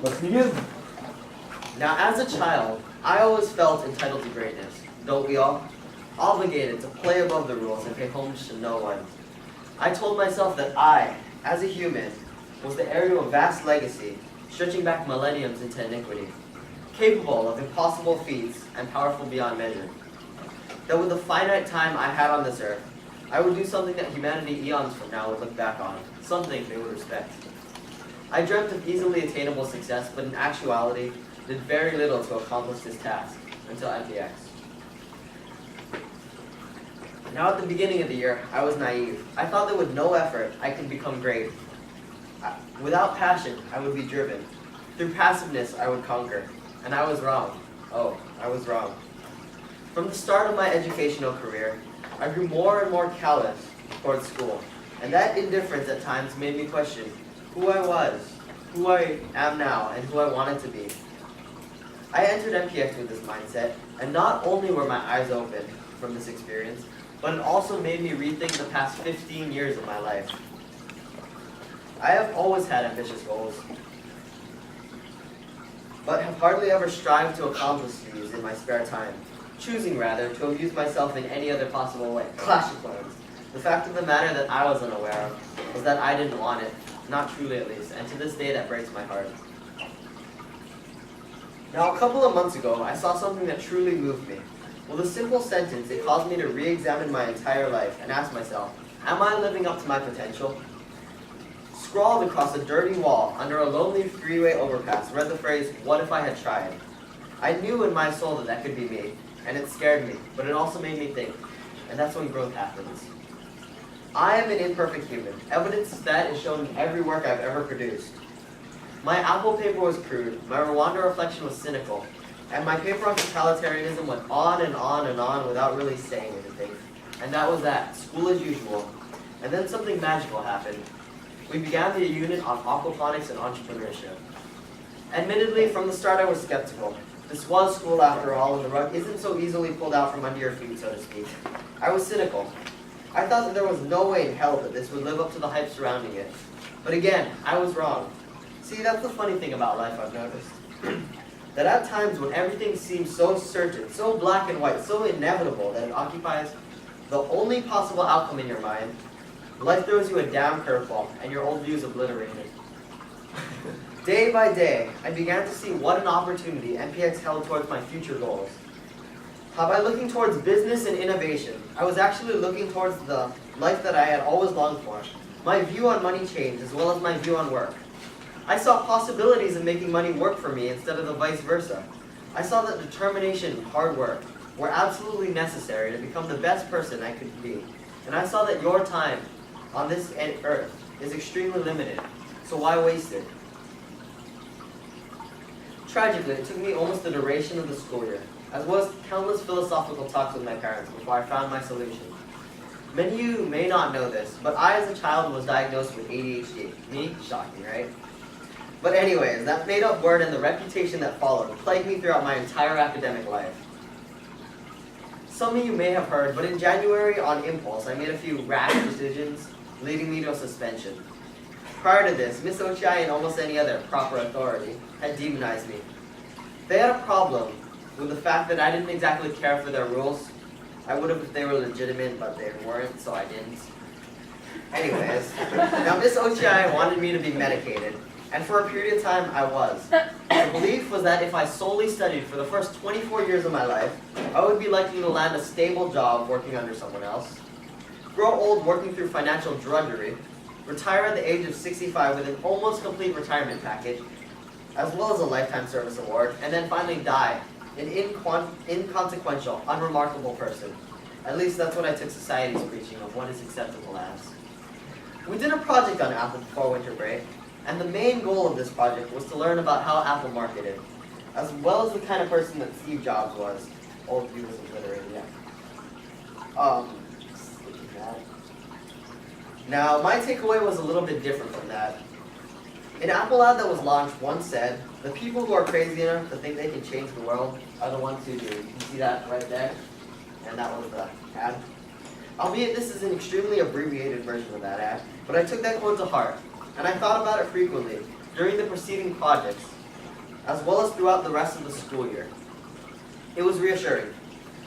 Let's begin. Now, as a child, I always felt entitled to greatness, don't we all? Obligated to play above the rules and pay homage to no one. I told myself that I, as a human, was the heir to a vast legacy, stretching back millenniums into iniquity, capable of impossible feats and powerful beyond measure. That with the finite time I had on this earth, I would do something that humanity eons from now would look back on, something they would respect. I dreamt of easily attainable success, but in actuality, did very little to accomplish this task, until MPX. Now at the beginning of the year, I was naive. I thought that with no effort, I could become great. Without passion, I would be driven. Through passiveness, I would conquer. And I was wrong. Oh, I was wrong. From the start of my educational career, I grew more and more callous towards school. And that indifference at times made me question who I was, who I am now, and who I wanted to be. I entered MPX with this mindset, and not only were my eyes open from this experience, but it also made me rethink the past 15 years of my life. I have always had ambitious goals, but have hardly ever strived to accomplish these in my spare time, choosing rather to amuse myself in any other possible way. Clash of Clans. The fact of the matter that I was unaware of was that I didn't want it, not truly at least, and to this day that breaks my heart. Now, a couple of months ago, I saw something that truly moved me. With a simple sentence, it caused me to re-examine my entire life and ask myself, am I living up to my potential? Scrawled across a dirty wall under a lonely freeway overpass read the phrase, "What if I had tried?" I knew in my soul that that could be me, and it scared me, but it also made me think, and that's when growth happens. I am an imperfect human. Evidence of that is shown in every work I've ever produced. My Apple paper was crude, my Rwanda reflection was cynical, and my paper on totalitarianism went on and on and on without really saying anything. And that was that, school as usual. And then something magical happened. We began the unit on aquaponics and entrepreneurship. Admittedly, from the start I was skeptical. This was school after all, and the rug isn't so easily pulled out from under your feet, so to speak. I was cynical. I thought that there was no way in hell that this would live up to the hype surrounding it. But again, I was wrong. See, that's the funny thing about life I've noticed. That at times when everything seems so certain, so black and white, so inevitable that it occupies the only possible outcome in your mind, life throws you a damn curveball and your old views obliterated. Day by day, I began to see what an opportunity MPX held towards my future goals. How by looking towards business and innovation, I was actually looking towards the life that I had always longed for. My view on money changed as well as my view on work. I saw possibilities of making money work for me instead of the vice versa. I saw that determination and hard work were absolutely necessary to become the best person I could be. And I saw that your time on this earth is extremely limited, so why waste it? Tragically, it took me almost the duration of the school year, as well as countless philosophical talks with my parents before I found my solution. Many of you may not know this, but I as a child was diagnosed with ADHD. Me? Shocking, right? But anyways, that made-up word and the reputation that followed plagued me throughout my entire academic life. Some of you may have heard, but in January, on impulse, I made a few rash decisions, leading me to a suspension. Prior to this, Miss Ochai and almost any other proper authority had demonized me. They had a problem with the fact that I didn't exactly care for their rules. I would have if they were legitimate, but they weren't, so I didn't. Anyways, now Miss Ochai wanted me to be medicated. And for a period of time, I was. The belief was that if I solely studied for the first 24 years of my life, I would be likely to land a stable job working under someone else, grow old working through financial drudgery, retire at the age of 65 with an almost complete retirement package, as well as a lifetime service award, and then finally die, an inconsequential, unremarkable person. At least that's what I took society's preaching of what is acceptable as. We did a project on Apple before winter break, and the main goal of this project was to learn about how Apple marketed, as well as the kind of person that Steve Jobs was. Old view was obliterated, yeah. Now, my takeaway was a little bit different from that. An Apple ad that was launched once said, "The people who are crazy enough to think they can change the world are the ones who do." You can see that right there? And that was the ad. Albeit this is an extremely abbreviated version of that ad, but I took that quote to heart. And I thought about it frequently during the preceding projects as well as throughout the rest of the school year. It was reassuring,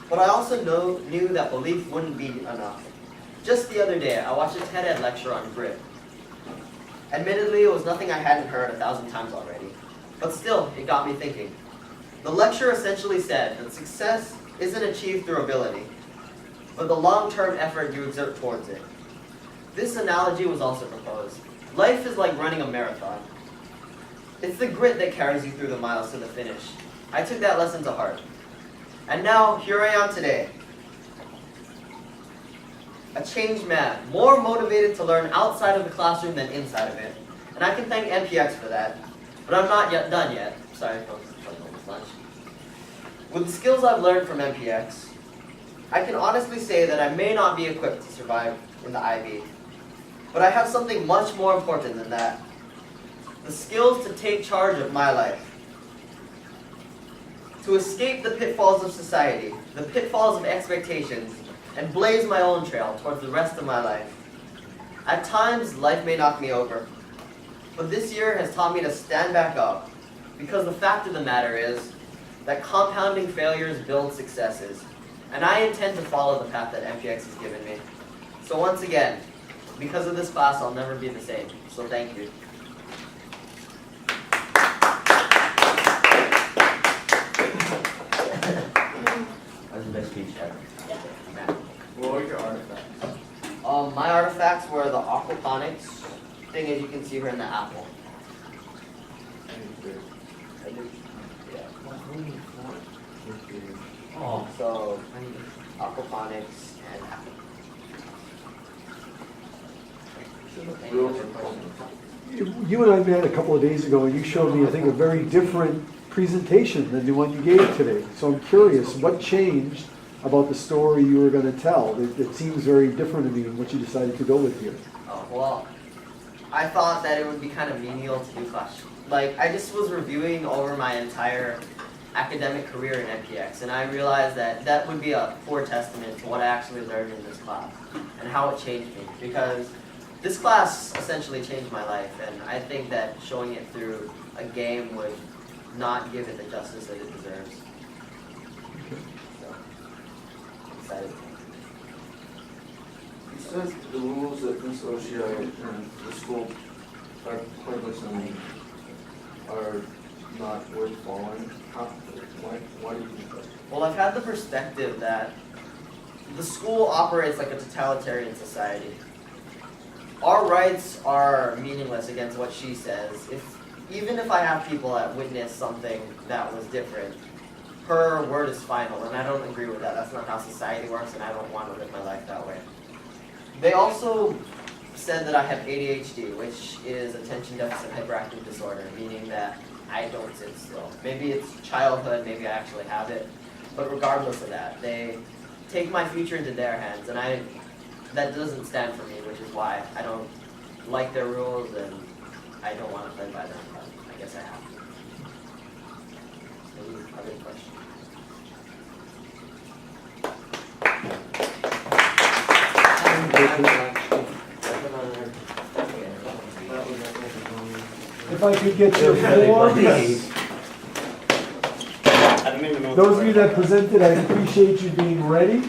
but I also knew that belief wouldn't be enough. Just the other day, I watched a TED lecture on grit. Admittedly, it was nothing I hadn't heard 1,000 times already, but still, it got me thinking. The lecture essentially said that success isn't achieved through ability, but the long-term effort you exert towards it. This analogy was also proposed. Life is like running a marathon. It's the grit that carries you through the miles to the finish. I took that lesson to heart. And now, here I am today. A changed man, more motivated to learn outside of the classroom than inside of it. And I can thank MPX for that. But I'm not yet done yet. Sorry, folks, it's lunch. With the skills I've learned from MPX, I can honestly say that I may not be equipped to survive in the IB. But I have something much more important than that. The skills to take charge of my life. To escape the pitfalls of society, the pitfalls of expectations, and blaze my own trail towards the rest of my life. At times, life may knock me over. But this year has taught me to stand back up, because the fact of the matter is that compounding failures build successes, and I intend to follow the path that MPX has given me. So once again, because of this class, I'll never be the same. So thank you. That was the best speech ever. What were your artifacts? My artifacts were the aquaponics thing, as you can see here in the apple. Oh, So, aquaponics and apple. Real You and I met a couple of days ago, and you showed me, I think, a very different presentation than the one you gave today. So I'm curious, what changed about the story you were going to tell? It seems very different to me in what you decided to go with here. Oh, well, I thought that it would be kind of menial to do class. Like, I just was reviewing over my entire academic career in MPX, and I realized that that would be a poor testament to what I actually learned in this class and how it changed me. Because this class essentially changed my life, and I think that showing it through a game would not give it the justice that it deserves. So, I'm excited. You said the rules that Miss O'Shea and the school are partisan are not worth following. Why do you think that? Well, I've had the perspective that the school operates like a totalitarian society. Our rights are meaningless against what she says. Even if I have people that witness something that was different, her word is final, and I don't agree with that. That's not how society works, and I don't want to live my life that way. They also said that I have ADHD, which is attention deficit hyperactive disorder, meaning that I don't sit still. Maybe it's childhood, maybe I actually have it, but regardless of that, they take my future into their hands, and that doesn't stand for me, which is why I don't like their rules, and I don't want to play by them, but I guess I have to. Any other questions? If I could get your forms. Those of you that presented, I appreciate you being ready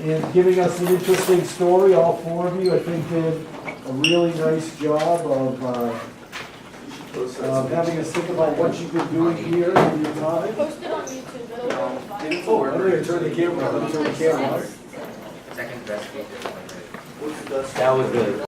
and giving us an interesting story. All four of you, I think, did a really nice job of having us think about what you've been doing here in your time. Post it on YouTube. Oh, I'm going to turn the camera on. Let me turn the camera on. second best speech. What's the best? That was good.